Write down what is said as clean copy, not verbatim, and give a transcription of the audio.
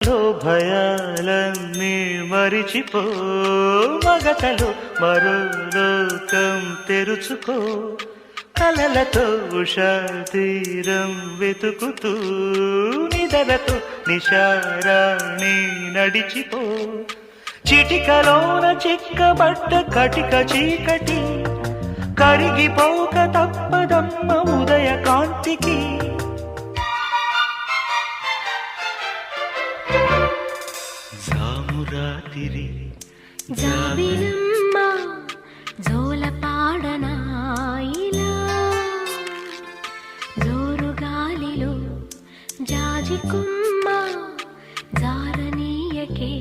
లో భయాలన్నీ మరిచిపో, మగతలో మరో లోకం తెరుచుకో, కలలతో ఉషా తీరం వెతుకుతూ నిదలతో నిశారాణి నడిచిపో. చిటికలోన చిక్కబట్ట కటిక చీకటి కరిగిపోక తప్పదమ్మ ఉదయ కాంతికి. జామురాతిరి జాబిలమ్మ జోలపాడనాయిలా, జోరు గాలిలో జాజికుమ్మ జారనీయకే.